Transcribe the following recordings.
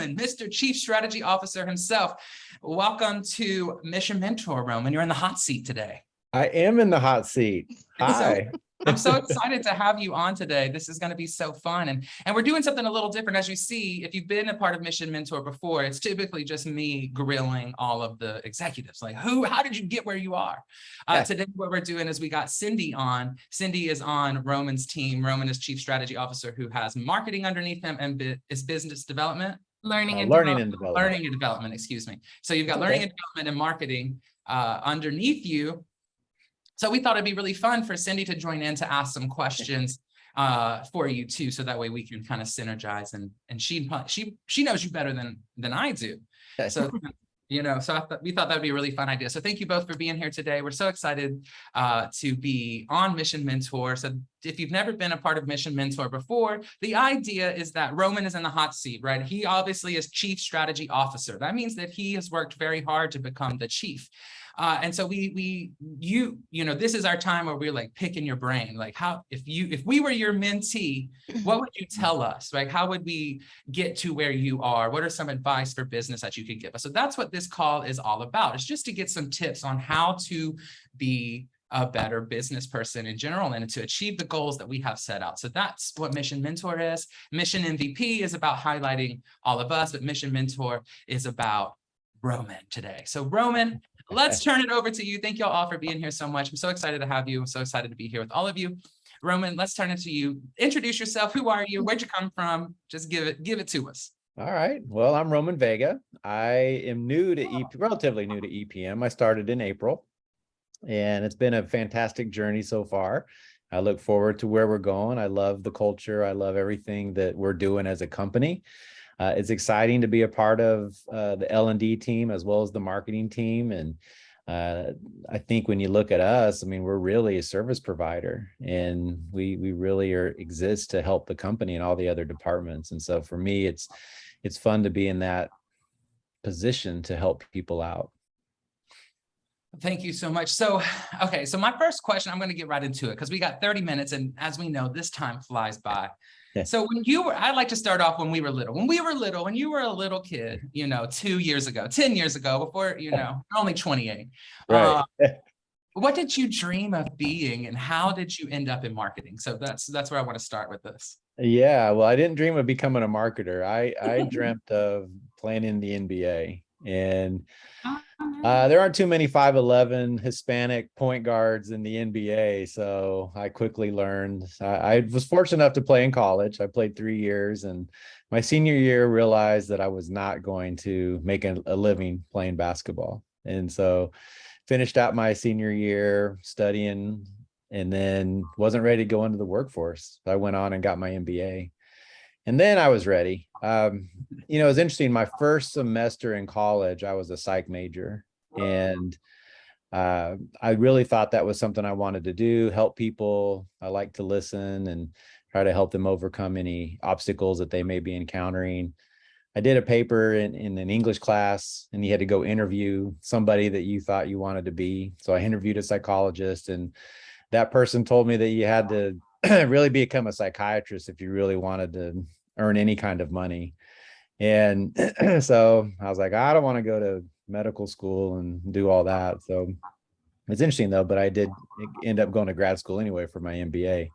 Roman, Mr. Chief Strategy Officer himself. Welcome to Mission Mentor, Roman. You're in the hot seat today. I am in the hot seat. Hi. I'm so excited to have you on today. This is going to be so fun. And we're doing something a little different. As you see, if you've been a part of Mission Mentor before, it's typically just me grilling all of the executives. Like, how did you get where you are? Today, what we're doing is we got Cindy on. Cindy is on Roman's team. Roman is Chief Strategy Officer who has marketing underneath him and is business development. Learning and development, excuse me. So you've got learning and development and marketing underneath you. So we thought it'd be really fun for Cindy to join in to ask some questions for you too, so that way we can kind of synergize, and she knows you better than I do. So we thought that'd be a really fun idea. So thank you both for being here today. We're so excited to be on Mission Mentor. So if you've never been a part of Mission Mentor before, the idea is that Roman is in the hot seat, right? He obviously is Chief Strategy Officer. That means that he has worked very hard to become the chief. And so this is our time where we're like picking your brain, like if we were your mentee, what would you tell us? Like, how would we get to where you are? What are some advice for business that you could give us? So that's what this call is all about. It's just to get some tips on how to be a better business person in general and to achieve the goals that we have set out. So that's what Mission Mentor is. Mission MVP is about highlighting all of us, but Mission Mentor is about Roman today. So Roman, let's turn it over to you. Thank you all for being here so much. I'm so excited to have you. I'm so excited to be here with all of you. Roman, let's turn it to you. Introduce yourself. Who are you? Where'd you come from? Just give it to us. All right. Well, I'm Roman Vega. I am relatively new to EPM. I started in April, and it's been a fantastic journey so far. I look forward to where we're going. I love the culture. I love everything that we're doing as a company. It's exciting to be a part of the L&D team as well as the marketing team. And I think when you look at us, I mean, we're really a service provider, and we really exist to help the company and all the other departments. And so for me, it's fun to be in that position to help people out. Thank you so much. So, okay, so my first question, I'm going to get right into it because we got 30 minutes. And as we know, this time flies by. So I'd like to start off when we were little. When you were a little kid, 10 years ago, before, you're only 28. Right. What did you dream of being, and how did you end up in marketing? So that's where I want to start with this. Yeah, well, I didn't dream of becoming a marketer. I dreamt of playing in the NBA. And there aren't too many 5'11" Hispanic point guards in the NBA, so I quickly learned. I was fortunate enough to play in college. I played 3 years, and my senior year realized that I was not going to make a living playing basketball, and so finished out my senior year studying, and then wasn't ready to go into the workforce. So I went on and got my MBA. And then I was ready. It was interesting. My first semester in college, I was a psych major. And I really thought that was something I wanted to do, help people. I like to listen and try to help them overcome any obstacles that they may be encountering. I did a paper in an English class, and you had to go interview somebody that you thought you wanted to be. So I interviewed a psychologist, and that person told me that you had to really become a psychiatrist if you really wanted to earn any kind of money. And so I was like, I don't want to go to medical school and do all that. So it's interesting though, but I did end up going to grad school anyway for my MBA.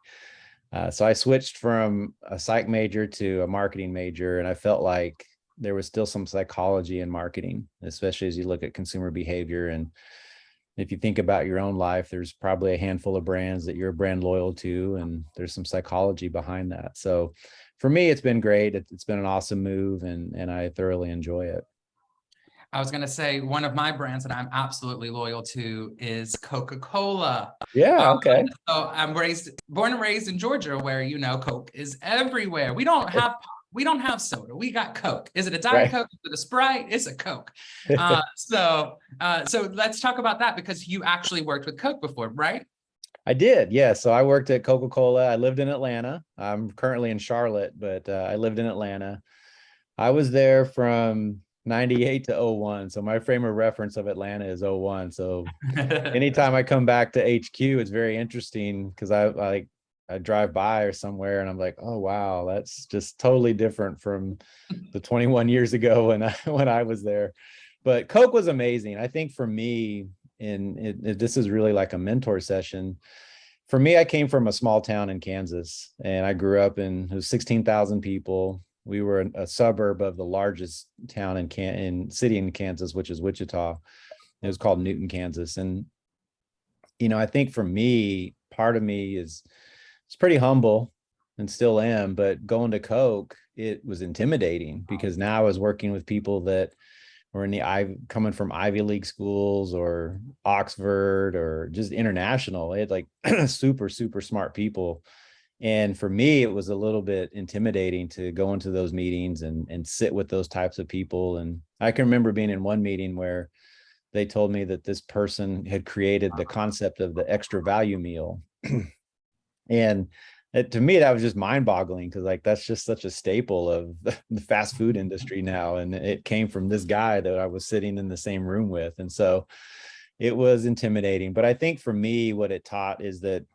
So I switched from a psych major to a marketing major, and I felt like there was still some psychology in marketing, especially as you look at consumer behavior. And if you think about your own life, there's probably a handful of brands that you're brand loyal to, and there's some psychology behind that. So for me, it's been great. It's been an awesome move, and I thoroughly enjoy it. I was going to say one of my brands that I'm absolutely loyal to is CocaCola. Yeah. Okay. So I'm born and raised in Georgia, where, Coke is everywhere. We don't have soda. We got Coke. Is it a Diet Coke? Is it a Sprite? It's a Coke. So let's talk about that, because you actually worked with Coke before, right? I did. Yeah. So I worked at CocaCola. I lived in Atlanta. I'm currently in Charlotte, but I lived in Atlanta. I was there from 98 to 01. So my frame of reference of Atlanta is 01. So anytime I come back to HQ, it's very interesting because I I drive by or somewhere and I'm like, oh wow, that's just totally different from the 21 years ago when I was there. But Coke was amazing. I think for me, this is really like a mentor session. For me, I came from a small town in Kansas, and I grew up it was 16,000 people. We were a suburb of the largest town in city in Kansas, which is Wichita. It was called Newton, Kansas. And I think for me, part of me is it's pretty humble and still am, but going to Coke, it was intimidating because now I was working with people that were coming from Ivy League schools or Oxford or just international. It had like super, super smart people. And for me, it was a little bit intimidating to go into those meetings and sit with those types of people. And I can remember being in one meeting where they told me that this person had created the concept of the extra value meal. And to me, that was just mind boggling because like that's just such a staple of the fast food industry now. And it came from this guy that I was sitting in the same room with. And so it was intimidating. But I think for me, what it taught is that,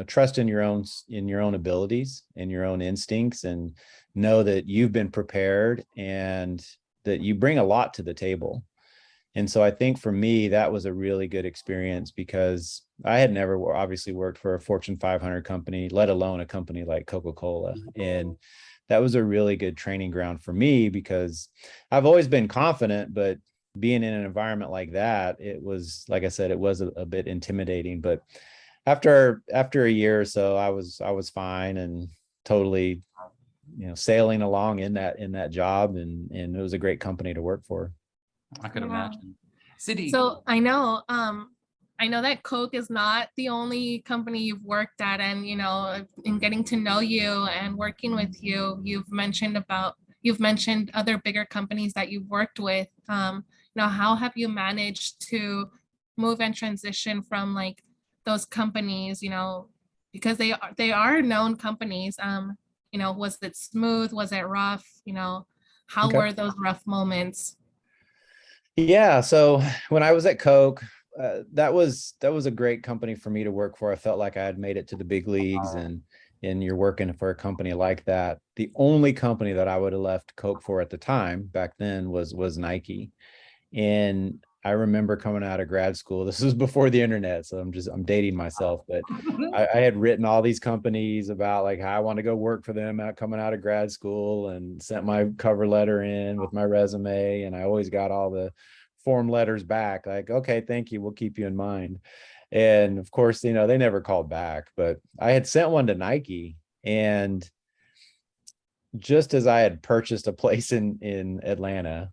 trust in your own abilities and your own instincts, and know that you've been prepared and that you bring a lot to the table. And so I think for me, that was a really good experience because I had never obviously worked for a Fortune 500 company, let alone a company like CocaCola. And that was a really good training ground for me because I've always been confident, but being in an environment like that, it was, like I said, it was a bit intimidating. But after a year or so, I was fine and totally, sailing along in that job. And it was a great company to work for. I could imagine. City. So I know that Coke is not the only company you've worked at, and in getting to know you and working with you, you've mentioned other bigger companies that you've worked with. How have you managed to move and transition from like those companies, because they are known companies. Was it smooth? Was it rough? How Okay. were those rough moments? Yeah. So when I was at Coke, that was a great company for me to work for. I felt like I had made it to the big leagues, and you're working for a company like that. The only company that I would have left Coke for at the time back then was Nike. And I remember coming out of grad school. This was before the internet, so I'm dating myself, but I had written all these companies about like how I want to go work for them coming out of grad school, and sent my cover letter in with my resume. And I always got all the form letters back like, okay, thank you, we'll keep you in mind. And of course, they never called back, but I had sent one to Nike. And just as I had purchased a place in Atlanta,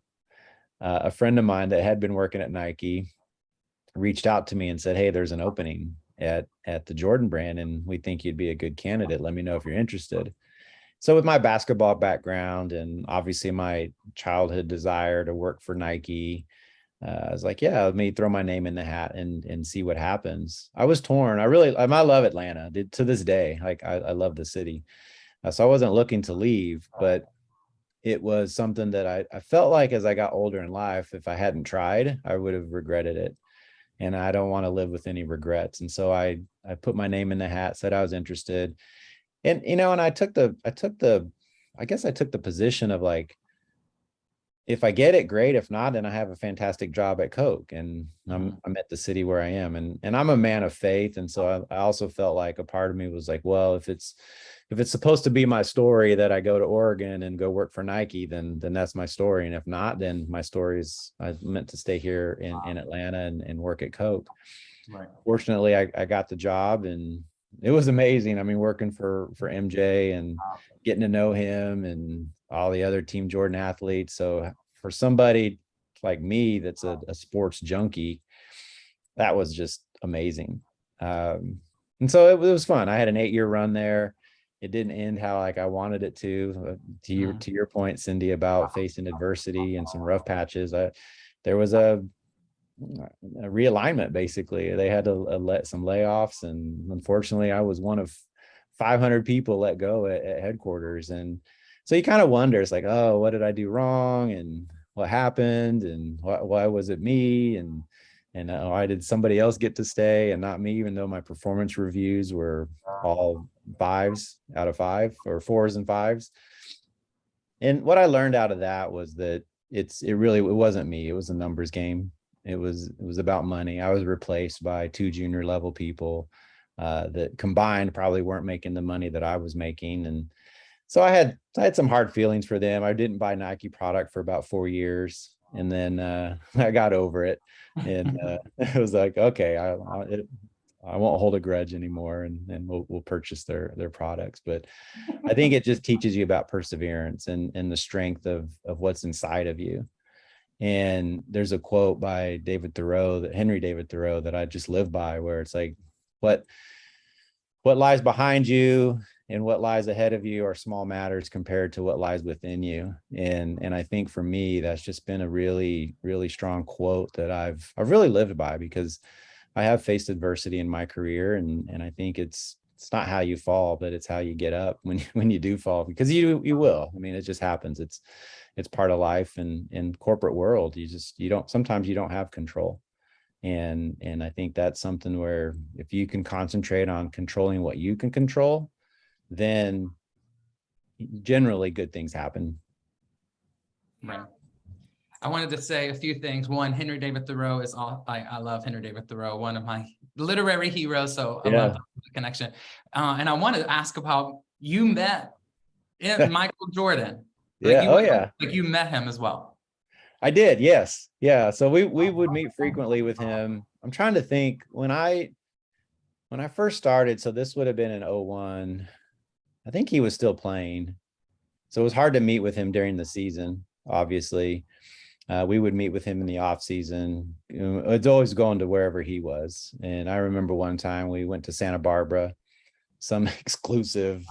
a friend of mine that had been working at Nike reached out to me and said, hey, there's an opening at the Jordan brand, and we think you'd be a good candidate. Let me know if you're interested. So with my basketball background and obviously my childhood desire to work for Nike, I was like, yeah, let me throw my name in the hat and see what happens. I was torn. I love Atlanta to this day. Like I love the city. So I wasn't looking to leave, but it was something that I felt like as I got older in life, if I hadn't tried, I would have regretted it. And I don't want to live with any regrets. And so I put my name in the hat, said I was interested. And, and I took the position of like, if I get it, great. If not, then I have a fantastic job at Coke, and I'm at the city where I am. And I'm a man of faith. And so I also felt like a part of me was like, well, if it's supposed to be my story that I go to Oregon and go work for Nike, then that's my story. And if not, then my story is I meant to stay here in Atlanta and work at Coke. Right. Fortunately, I got the job, and it was amazing. I mean, working for MJ and getting to know him and all the other Team Jordan athletes. So for somebody like me that's a sports junkie, that was just amazing. And so it was fun. I had an 8-year run there. It didn't end how like I wanted it to. To your point, Cindy, about facing adversity and some rough patches. There was a realignment. Basically, they had to let some layoffs, and unfortunately, I was one of 500 people let go at headquarters. And so you kind of wonder, it's like, oh, what did I do wrong, and what happened, and why was it me? And And why did somebody else get to stay and not me, even though my performance reviews were all 5s out of 5 or 4s and 5s. And what I learned out of that was that it wasn't me. It was a numbers game. It was about money. I was replaced by 2 junior level people that combined probably weren't making the money that I was making. And so I had some hard feelings for them. I didn't buy Nike product for about 4 years. And then I got over it. And it was like, okay, I won't hold a grudge anymore, and we'll purchase their products. But I think it just teaches you about perseverance and the strength of what's inside of you. And there's a quote by Henry David Thoreau, that I just live by, where it's like, what lies behind you and what lies ahead of you are small matters compared to what lies within you. And I think for me, that's just been a really, really strong quote that I've really lived by, because I have faced adversity in my career. And I think it's not how you fall, but it's how you get up when you do fall, because you will. I mean, it just happens. It's part of life. And in corporate world, sometimes you don't have control. And I think that's something where if you can concentrate on controlling what you can control, then generally good things happen. Right. I wanted to say a few things. One, Henry David Thoreau I love Henry David Thoreau, one of my literary heroes. So I love the connection. And I wanted to ask about, you met Michael Jordan. Like you met him as well. I did. Yes. Yeah. So we would meet frequently with him. I'm trying to think when I first started. So this would have been in 2001. I think he was still playing. So it was hard to meet with him during the season. Obviously, we would meet with him in the off season. It's always going to wherever he was. And I remember one time we went to Santa Barbara, some exclusive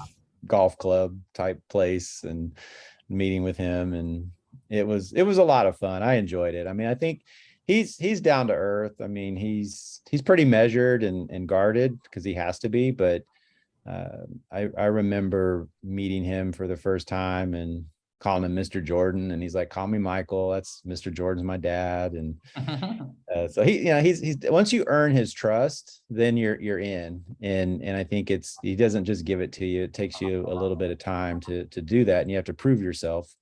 golf club type place, and meeting with him. And it was a lot of fun. I enjoyed it. I mean, I think he's down to earth. I mean, he's pretty measured and guarded, because he has to be. But I remember meeting him for the first time and calling him Mr. Jordan, and he's like, "Call me Michael. That's Mr. Jordan's my dad." And so he's once you earn his trust, then you're in. And I think he doesn't just give it to you. It takes you a little bit of time to do that, and you have to prove yourself.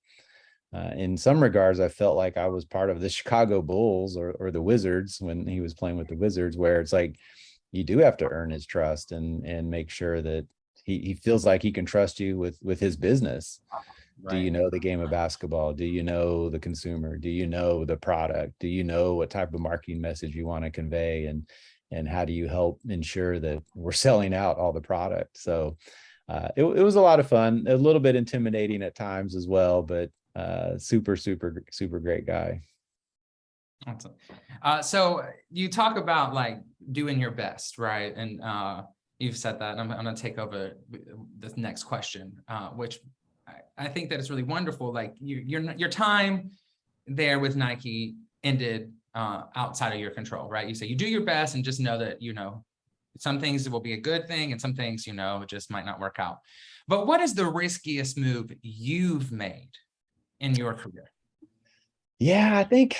In some regards, I felt like I was part of the Chicago Bulls or the Wizards when he was playing with the Wizards, where it's like, you do have to earn his trust and make sure that he feels like he can trust you with his business. Right. Do you know the game of basketball? Do you know the consumer? Do you know the product? Do you know what type of marketing message you want to convey? And how do you help ensure that we're selling out all the product? So it was a lot of fun, a little bit intimidating at times as well, but super great guy. Awesome. So you talk about like doing your best, right? And you've said that. I'm going to take over this next question, which I think that it's really wonderful. Like your time there with Nike ended outside of your control, right? You say you do your best and just know that, some things will be a good thing and some things, just might not work out. But what is the riskiest move you've made in your career? Yeah, I think,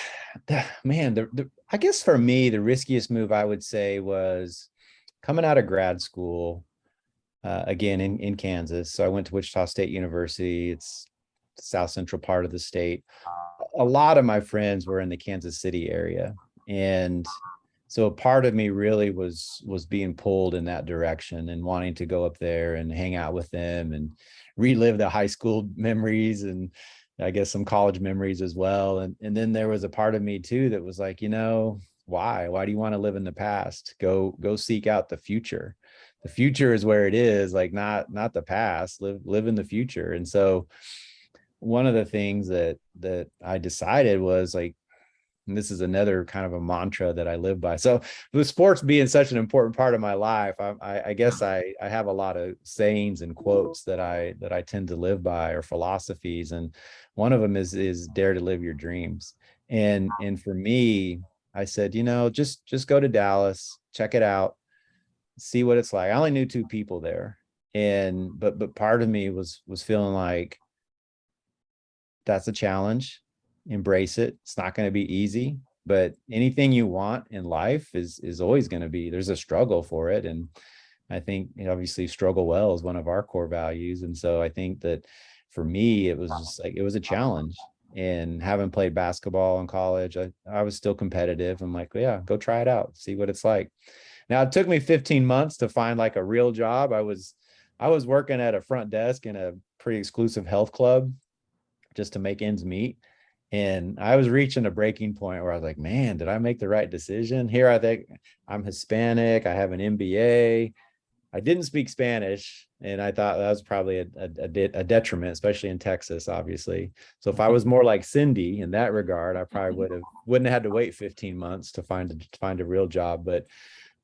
I guess for me, the riskiest move I would say was coming out of grad school, again, in Kansas. So I went to Wichita State University. It's the south central part of the state. A lot of my friends were in the Kansas City area. And so a part of me really was being pulled in that direction and wanting to go up there and hang out with them and relive the high school memories, and I guess some college memories as well. And then there was a part of me too that was like, why do you want to live in the past? Go seek out the future. The future is where it is, like not the past. Live in the future. And so one of the things that I decided was like, and this is another kind of a mantra that I live by. So with sports being such an important part of my life, I guess I have a lot of sayings and quotes that I tend to live by, or philosophies. And one of them is dare to live your dreams. And for me, I said, just go to Dallas, check it out, see what it's like. I only knew 2 people there. But part of me was feeling like that's a challenge. Embrace it. It's not going to be easy, but anything you want in life is always going to be, there's a struggle for it. And I think, obviously struggle well is one of our core values. And so I think that for me, it was just like, it was a challenge. And having played basketball in college, I was still competitive. I'm like, yeah, go try it out, see what it's like. Now it took me 15 months to find like a real job. I was working at a front desk in a pretty exclusive health club just to make ends meet. And I was reaching a breaking point where I was like, man, did I make the right decision here? I think I'm Hispanic. I have an MBA. I didn't speak Spanish, and I thought that was probably a detriment, especially in Texas, obviously. So if I was more like Cindy in that regard, I probably wouldn't have had to wait 15 months to find a real job. But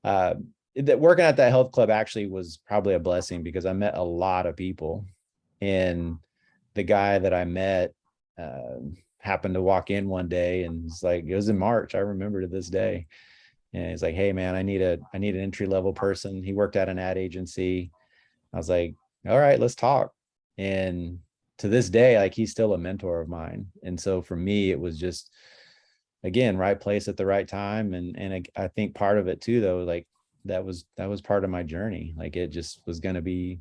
working at that health club actually was probably a blessing, because I met a lot of people, and the guy that I met happened to walk in one day, and it's like, it was in March. I remember to this day. And he's like, hey man, I need an entry level person. He worked at an ad agency. I was like, all right, let's talk. And to this day, like, he's still a mentor of mine. And so for me, it was just, again, right place at the right time. And I think part of it too, though, like that was part of my journey. Like, it just was going to be,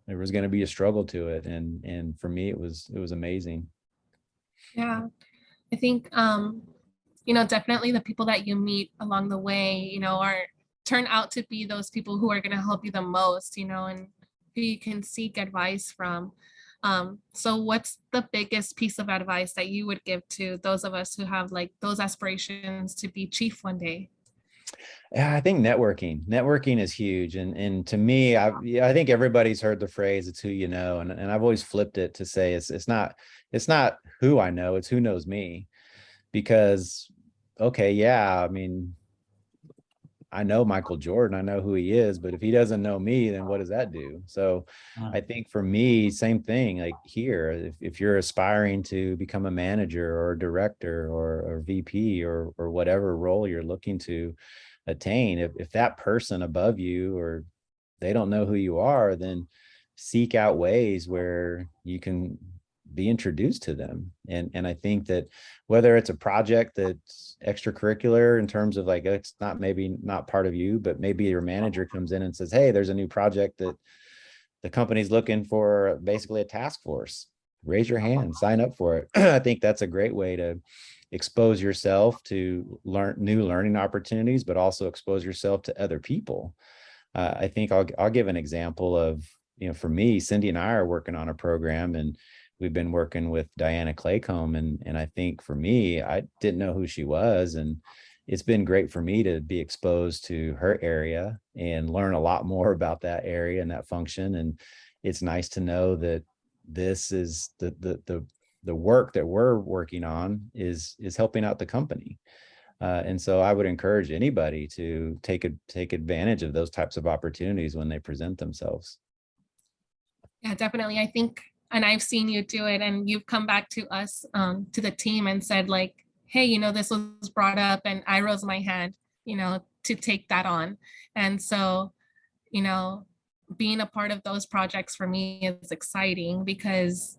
there was going to be a struggle to it. And for me, it was amazing. Yeah, I think, definitely the people that you meet along the way, turn out to be those people who are going to help you the most, and who you can seek advice from. So what's the biggest piece of advice that you would give to those of us who have like those aspirations to be chief one day? Yeah, I think networking is huge. And to me, I think everybody's heard the phrase, it's who you know. And I've always flipped it to say, it's not who I know, it's who knows me. Because, okay, yeah, I mean, I know Michael Jordan, I know who he is, but if he doesn't know me, then what does that do? So I think for me, same thing, like here, if you're aspiring to become a manager or a director or VP or whatever role you're looking to attain, if that person above you, or they don't know who you are, then seek out ways where you can be introduced to them. And I think that whether it's a project that's extracurricular in terms of like, it's not, maybe not part of you, but maybe your manager comes in and says, hey, there's a new project that the company's looking for, basically a task force, raise your hand, sign up for it. I think that's a great way to expose yourself to new learning opportunities, but also expose yourself to other people. I think I'll give an example of, for me, Cindy and I are working on a program, and we've been working with Diana Claycomb. And I think for me, I didn't know who she was. And it's been great for me to be exposed to her area and learn a lot more about that area and that function. And it's nice to know that this is the work that we're working on is helping out the company. And so I would encourage anybody to take advantage of those types of opportunities when they present themselves. Yeah, definitely. I think, and I've seen you do it, and you've come back to us, to the team, and said like, hey, this was brought up and I rose my hand, to take that on. And so, being a part of those projects for me is exciting, because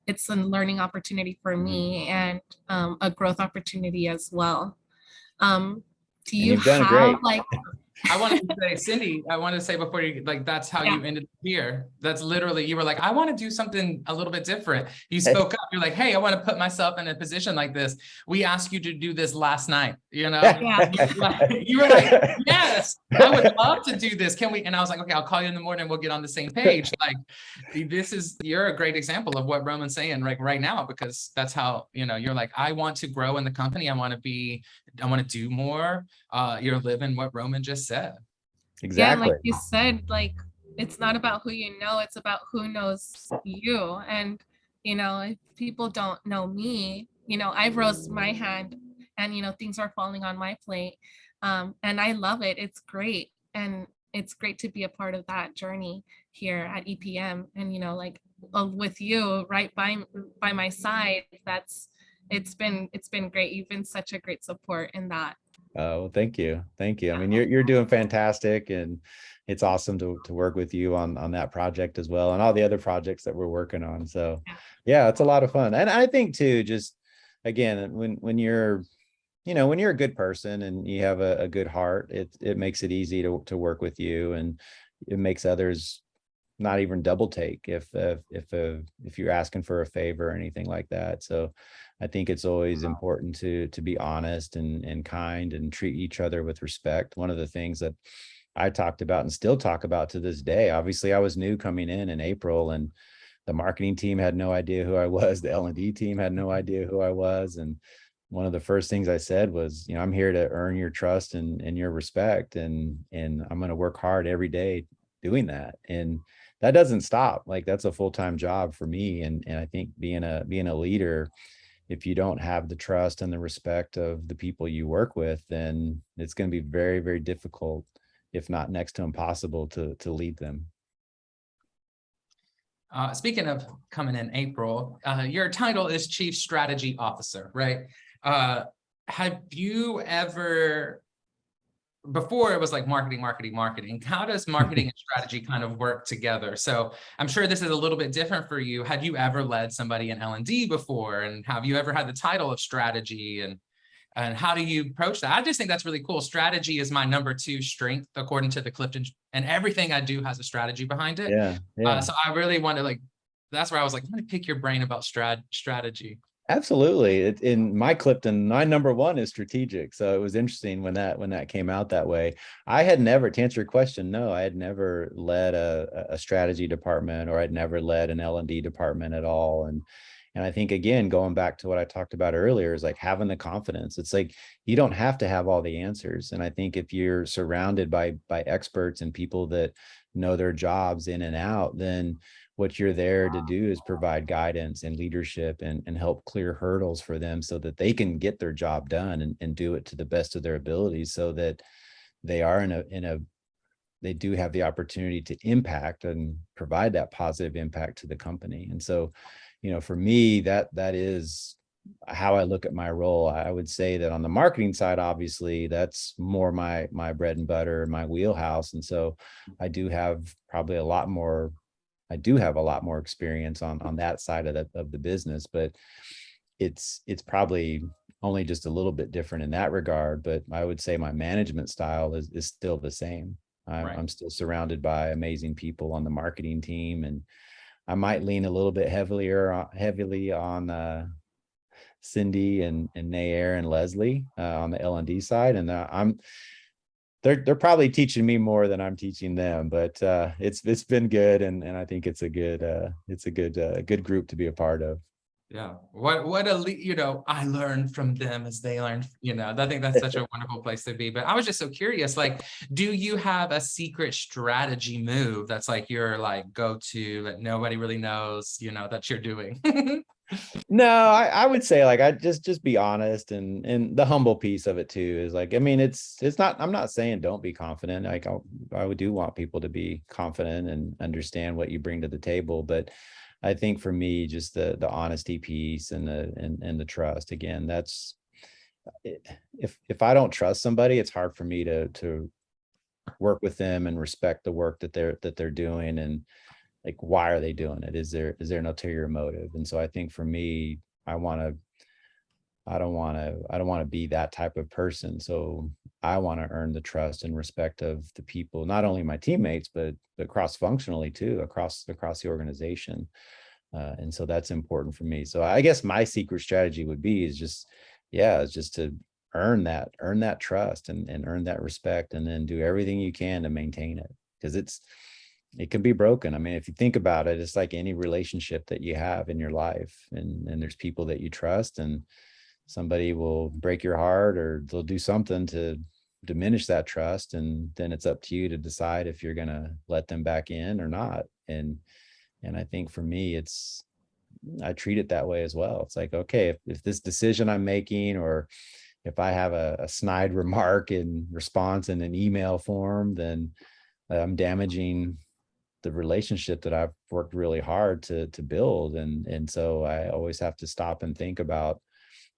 it's a learning opportunity for me, and a growth opportunity as well. Do you have great. Like, I wanted to say, Cindy, I wanted to say before you, like, that's how you ended up here. That's literally, you were like, I want to do something a little bit different. You spoke up. You're like, hey, I want to put myself in a position like this. We asked you to do this last night, You were like, yes, I would love to do this. Can we? And I was like, okay, I'll call you in the morning. We'll get on the same page. Like, you're a great example of what Roman's saying right now, because that's how, you're like, I want to grow in the company. I want to do more. You're living what Roman just said. Exactly. Yeah, like you said, like, it's not about who you know, it's about who knows you. And, if people don't know me, I've rose my hand, and, things are falling on my plate. And I love it. It's great. And it's great to be a part of that journey here at EPM. And, like, with you right by my side, it's been great. You've been such a great support in that. Oh, thank you. Thank you. I mean, you're doing fantastic, and it's awesome to work with you on that project as well, and all the other projects that we're working on. So yeah, it's a lot of fun. And I think too, just again, when you're when you're a good person and you have a good heart, it makes it easy to work with you, and it makes others not even double take if you're asking for a favor or anything like that. So I think it's always important to be honest and kind and treat each other with respect. One of the things that I talked about and still talk about to this day, obviously I was new coming in April, and the marketing team had no idea who I was. The L&D team had no idea who I was. And one of the first things I said was, I'm here to earn your trust and your respect. And I'm going to work hard every day doing that. And that doesn't stop. Like, that's a full-time job for me. And I think being a leader, if you don't have the trust and the respect of the people you work with, then it's going to be very, very difficult, if not next to impossible, to lead them. Speaking of coming in April, your title is Chief Strategy Officer, right? Have you ever, before it was like marketing, how does marketing and strategy kind of work together? So I'm sure this is a little bit different for you. Had you ever led somebody in L&D before? And have you ever had the title of strategy? And how do you approach that? I just think that's really cool. Strategy is my number 2 strength, according to the Clifton, and everything I do has a strategy behind it. Yeah. So I really want to that's where I was like, I'm going to pick your brain about strategy. Absolutely. In my Clifton, my number 1 is strategic. So it was interesting when that came out that way. I had never, to answer your question, no, I had never led a strategy department, or I'd never led an L&D department at all. And I think, again, going back to what I talked about earlier, is like having the confidence. It's like, you don't have to have all the answers. And I think if you're surrounded by experts and people that know their jobs in and out, then what you're there to do is provide guidance and leadership and help clear hurdles for them so that they can get their job done and do it to the best of their abilities, so that they are they do have the opportunity to impact and provide that positive impact to the company. And so, for me, that is how I look at my role. I would say that on the marketing side, obviously, that's more my bread and butter, my wheelhouse. And so I do have a lot more experience on that side of the business, but it's probably only just a little bit different in that regard. But I would say my management style is still the same. I'm still surrounded by amazing people on the marketing team, and I might lean a little bit heavily on Cindy and Nair and Leslie on the L&D side, and they're probably teaching me more than I'm teaching them, but it's been good, and I think it's a good group to be a part of. Yeah. I learned from them as they learned, I think that's such a wonderful place to be. But I was just so curious, like, do you have a secret strategy move that's like your go-to that nobody really knows, that you're doing? No, I would say, like, I just be honest, and the humble piece of it too is like, I mean, it's not, I'm not saying don't be confident. Like, I do want people to be confident and understand what you bring to the table, but I think for me, just the honesty piece and the trust, again, that's, if I don't trust somebody, it's hard for me to work with them and respect the work that they're doing. And like, why are they doing it? Is there an ulterior motive? And so I think for me, I don't want to be that type of person. So I want to earn the trust and respect of the people, not only my teammates, but cross-functionally too, across the organization. And so that's important for me. So I guess my secret strategy would be is just to earn that trust and earn that respect, and then do everything you can to maintain it, because it can be broken. I mean, if you think about it, it's like any relationship that you have in your life, and there's people that you trust, and somebody will break your heart, or they'll do something to diminish that trust. And then it's up to you to decide if you're going to let them back in or not. And I think for me, I treat it that way as well. It's like, okay, if this decision I'm making, or if I have a snide remark in response in an email form, then I'm damaging the relationship that I've worked really hard to build. And so I always have to stop and think about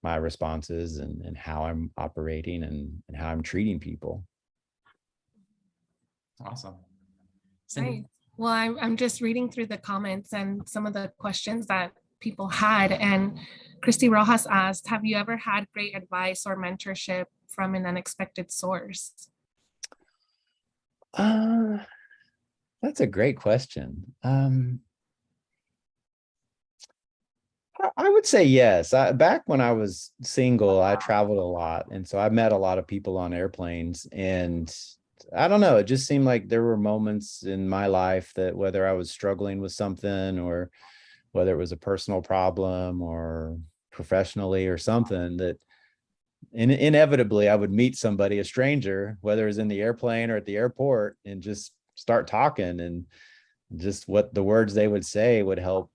my responses and how I'm operating and how I'm treating people. Awesome. Right. Well, I'm just reading through the comments and some of the questions that people had, and Christy Rojas asked, have you ever had great advice or mentorship from an unexpected source? That's a great question. I would say yes. Back when I was single, I traveled a lot. And so I met a lot of people on airplanes. And I don't know, it just seemed like there were moments in my life that whether I was struggling with something or whether it was a personal problem or professionally or something, that inevitably I would meet somebody, a stranger, whether it's in the airplane or at the airport, and just start talking, and just what the words they would say would help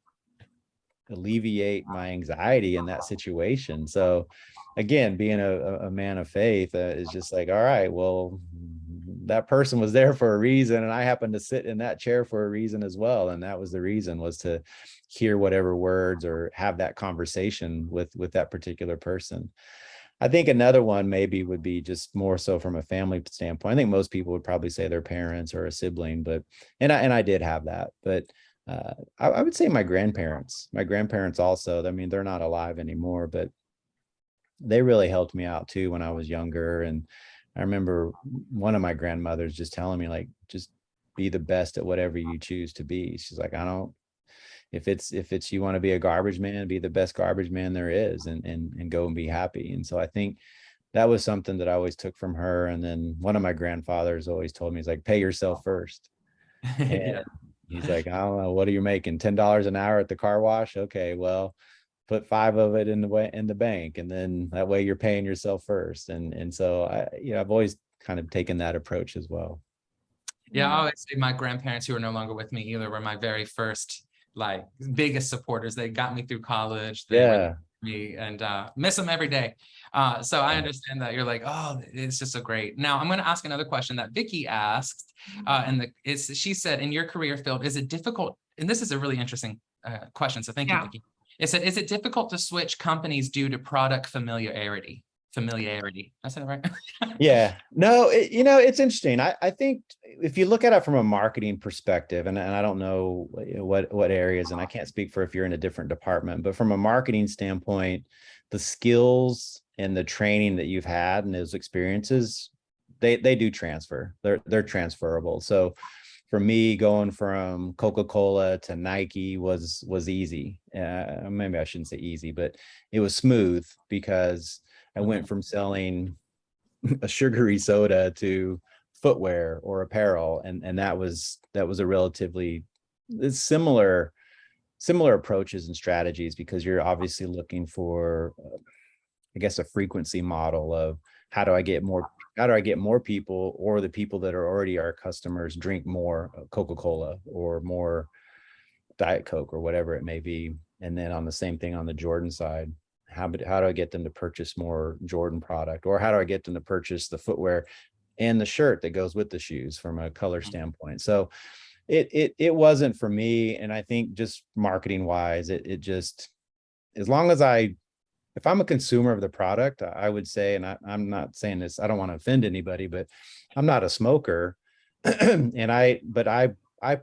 alleviate my anxiety in that situation. So again, being a man of faith is just like, all right, well, that person was there for a reason, and I happened to sit in that chair for a reason as well. And that was the reason, was to hear whatever words or have that conversation with that particular person. I think another one maybe would be just more so from a family standpoint. I think most people would probably say their parents or a sibling, but and I did have that, but I would say my grandparents also. I mean, they're not alive anymore, but they really helped me out too when I was younger. And I remember one of my grandmothers just telling me, like, just be the best at whatever you choose to be. She's like, I don't, if it's you want to be a garbage man, be the best garbage man there is, and go and be happy. And so I think that was something that I always took from her. And then one of my grandfathers always told me, he's like, pay yourself first. And he's like, I don't know, what are you making? $10 an hour at the car wash? Okay, well, put 5 of it in the bank, and then that way you're paying yourself first. And so I've always kind of taken that approach as well. Yeah, I always say my grandparents, who are no longer with me either, were my very first, like, biggest supporters. They got me through college. They were me, and miss them every day. So I understand that. You're like, oh, it's just so great. Now I'm going to ask another question that Vicky asked, and she said, in your career field, is it difficult? And this is a really interesting question. So thank you, Vicky. It said, is it difficult to switch companies due to product familiarity? I said it right? Yeah, no, it's interesting. I think if you look at it from a marketing perspective, and I don't know what areas, and I can't speak for if you're in a different department, but from a marketing standpoint, the skills and the training that you've had and those experiences, they do transfer. They're transferable. So for me, going from Coca-Cola to Nike was easy. Maybe I shouldn't say easy, but it was smooth, because I went from selling a sugary soda to footwear or apparel, and that was a relatively similar approaches and strategies, because you're obviously looking for I guess a frequency model of how do I get more people, or the people that are already our customers, drink more Coca-Cola or more Diet Coke or whatever it may be. And then on the same thing on the Jordan side, how do I get them to purchase more Jordan product, or how do I get them to purchase the footwear and the shirt that goes with the shoes from a color standpoint? So it wasn't for me. And I think just marketing wise, it just, as long as if I'm a consumer of the product, I would say, and I'm not saying this, I don't want to offend anybody, but I'm not a smoker. And I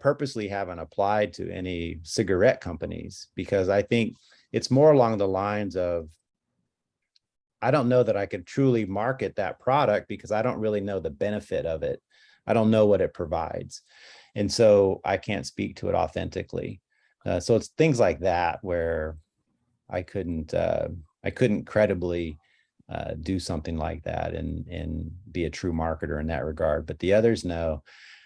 purposely haven't applied to any cigarette companies, because I think it's more along the lines of, I don't know that I could truly market that product, because I don't really know the benefit of it. I don't know what it provides. And so I can't speak to it authentically. So it's things like that where I couldn't credibly do something like that and be a true marketer in that regard. But the others, no.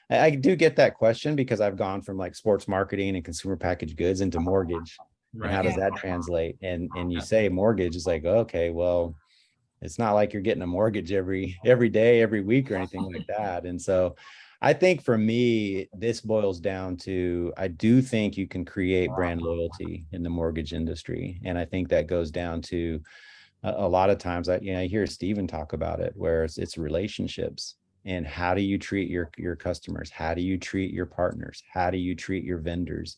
I do get that question, because I've gone from like sports marketing and consumer packaged goods into mortgage. Right. And how does that translate? And you say mortgage is like, okay, well, it's not like you're getting a mortgage every day, every week, or anything like that. And so I think for me, this boils down to, I do think you can create brand loyalty in the mortgage industry. And I think that goes down to a lot of times, I hear Steven talk about it, where it's relationships. And how do you treat your customers? How do you treat your partners? How do you treat your vendors?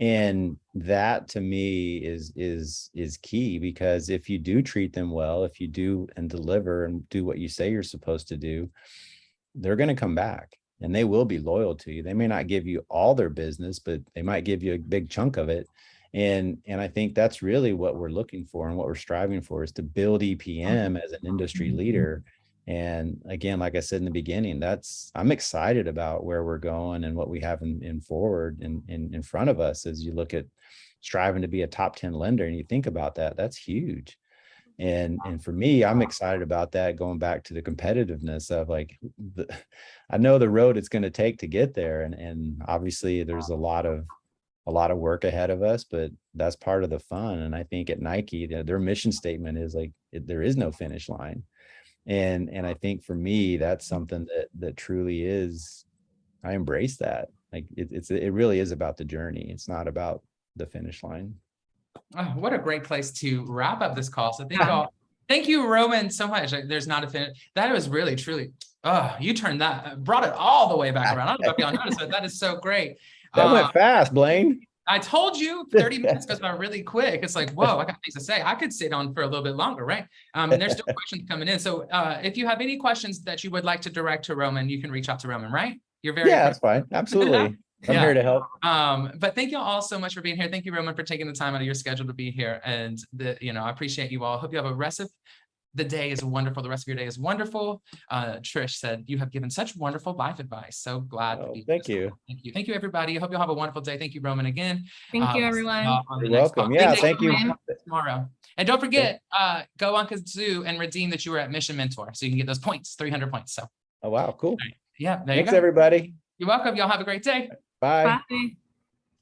And that to me is key, because if you do treat them well, if you do and deliver and do what you say you're supposed to do, they're going to come back and they will be loyal to you. They may not give you all their business, but they might give you a big chunk of it. And I think that's really what we're looking for and what we're striving for, is to build EPM as an industry leader. And again, like I said in the beginning, I'm excited about where we're going and what we have in forward and in front of us. As you look at striving to be a top 10 lender and you think about that, that's huge. And for me, I'm excited about that, going back to the competitiveness of like, I know the road it's going to take to get there. And obviously there's a lot of work ahead of us, but that's part of the fun. And I think at Nike, their mission statement is like, there is no finish line. And I think for me, that's something that truly is, I embrace that. Like it really is about the journey. It's not about the finish line. Oh, what a great place to wrap up this call. So thank you, Roman, so much. Like, there's not a finish. That was really, truly, you brought it all the way back around. I don't know if y'all noticed, but that is so great. That went fast, Blaine. I told you 30 minutes goes by really quick. It's like, whoa, I got things to say. I could sit on for a little bit longer, right? And there's still questions coming in. So if you have any questions that you would like to direct to Roman, you can reach out to Roman, right? You're very— Yeah, that's fine. Absolutely. I'm here to help. But thank you all so much for being here. Thank you, Roman, for taking the time out of your schedule to be here. And I appreciate you all. Hope you have a rest of the day is wonderful. The rest of your day is wonderful. Trish said, you have given such wonderful life advice. So glad to be thank you. Thank you. Thank you, everybody. I hope you'll have a wonderful day. Thank you, Roman, again. Thank you, everyone. You're welcome. Yeah, thank you. Tomorrow. And don't forget, go on Kazoo and redeem that you were at Mission Mentor. So you can get those points, 300 points. So. Oh, wow. Cool. Yeah. There Thanks, you go. everybody. You're welcome. Y'all have a great day. Bye. Bye.